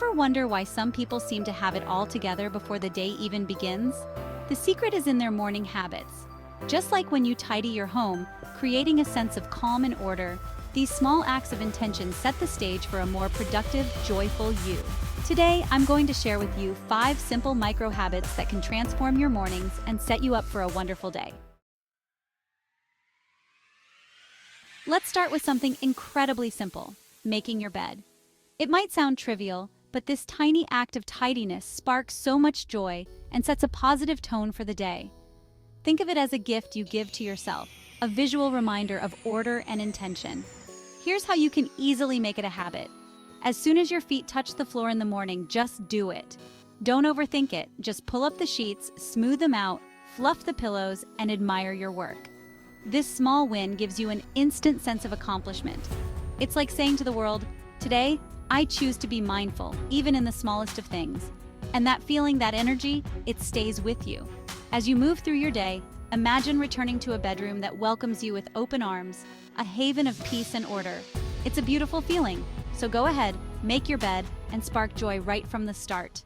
ever wonder why some people seem to have it all together before the day even begins? The secret is in their morning habits. Just like when you tidy your home, creating a sense of calm and order, these small acts of intention set the stage for a more productive, joyful you. Today, I'm going to share with you 5 simple micro habits that can transform your mornings and set you up for a wonderful day. Let's start with something incredibly simple: making your bed. It might sound trivial, but this tiny act of tidiness sparks so much joy and sets a positive tone for the day. Think of it as a gift you give to yourself, a visual reminder of order and intention. Here's how you can easily make it a habit. As soon as your feet touch the floor in the morning, just do it. Don't overthink it. Just pull up the sheets, smooth them out, fluff the pillows, and admire your work. This small win gives you an instant sense of accomplishment. It's like saying to the world, "Today, I choose to be mindful, even in the smallest of things." And that feeling, that energy, it stays with you. As you move through your day, imagine returning to a bedroom that welcomes you with open arms, a haven of peace and order. It's a beautiful feeling. So go ahead, make your bed, and spark joy right from the start.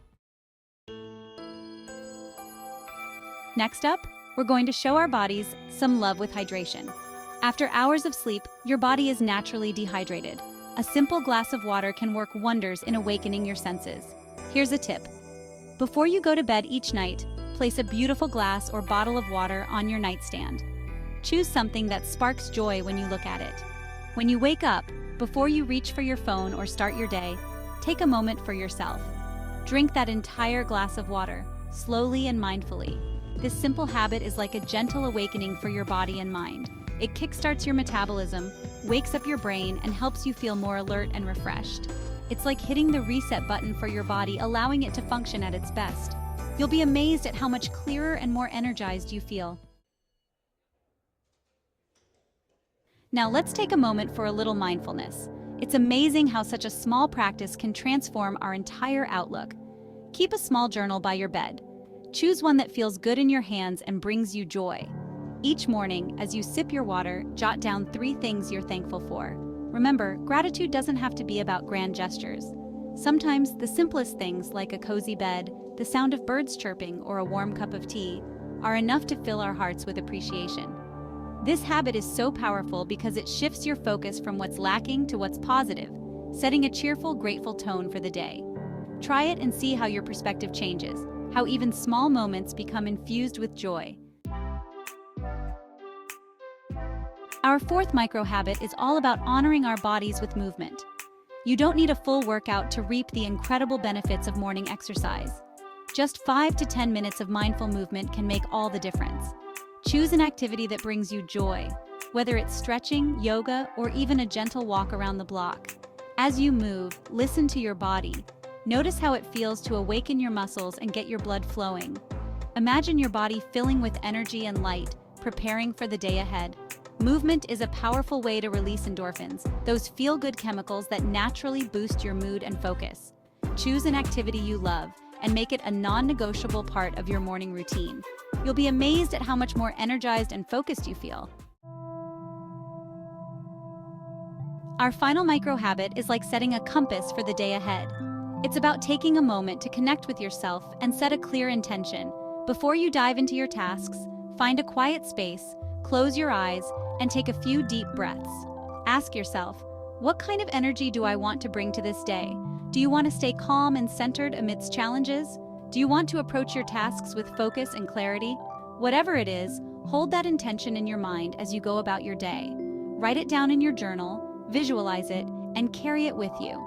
Next up, we're going to show our bodies some love with hydration. After hours of sleep, your body is naturally dehydrated. A simple glass of water can work wonders in awakening your senses. Here's a tip. Before you go to bed each night, place a beautiful glass or bottle of water on your nightstand. Choose something that sparks joy when you look at it. When you wake up, before you reach for your phone or start your day, take a moment for yourself. Drink that entire glass of water, slowly and mindfully. This simple habit is like a gentle awakening for your body and mind. It kickstarts your metabolism, wakes up your brain, and helps you feel more alert and refreshed. It's like hitting the reset button for your body, allowing it to function at its best. You'll be amazed at how much clearer and more energized you feel. Now let's take a moment for a little mindfulness. It's amazing how such a small practice can transform our entire outlook. Keep a small journal by your bed. Choose one that feels good in your hands and brings you joy. Each morning, as you sip your water, jot down 3 things you're thankful for. Remember, gratitude doesn't have to be about grand gestures. Sometimes the simplest things, like a cozy bed, the sound of birds chirping, or a warm cup of tea, are enough to fill our hearts with appreciation. This habit is so powerful because it shifts your focus from what's lacking to what's positive, setting a cheerful, grateful tone for the day. Try it and see how your perspective changes, how even small moments become infused with joy. Our 4th micro habit is all about honoring our bodies with movement. You don't need a full workout to reap the incredible benefits of morning exercise. Just 5 to 10 minutes of mindful movement can make all the difference. Choose an activity that brings you joy, whether it's stretching, yoga, or even a gentle walk around the block. As you move, listen to your body. Notice how it feels to awaken your muscles and get your blood flowing. Imagine your body filling with energy and light, preparing for the day ahead. Movement is a powerful way to release endorphins, those feel-good chemicals that naturally boost your mood and focus. Choose an activity you love and make it a non-negotiable part of your morning routine. You'll be amazed at how much more energized and focused you feel. Our final micro habit is like setting a compass for the day ahead. It's about taking a moment to connect with yourself and set a clear intention. Before you dive into your tasks, find a quiet space, close your eyes, and take a few deep breaths. Ask yourself, what kind of energy do I want to bring to this day? Do you want to stay calm and centered amidst challenges? Do you want to approach your tasks with focus and clarity? Whatever it is, hold that intention in your mind as you go about your day. Write it down in your journal, visualize it, and carry it with you.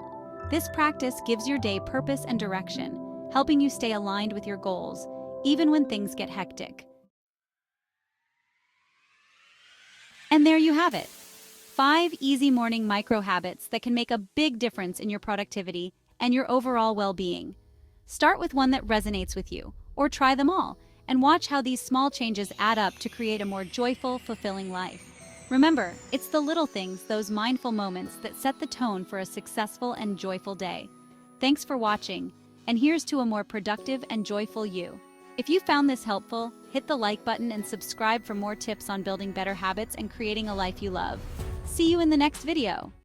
This practice gives your day purpose and direction, helping you stay aligned with your goals, even when things get hectic. And there you have it. 5 easy morning micro habits that can make a big difference in your productivity and your overall well-being. Start with one that resonates with you, or try them all, and watch how these small changes add up to create a more joyful, fulfilling life. Remember, it's the little things, those mindful moments, that set the tone for a successful and joyful day. Thanks for watching, and here's to a more productive and joyful you. If you found this helpful, hit the like button and subscribe for more tips on building better habits and creating a life you love. See you in the next video.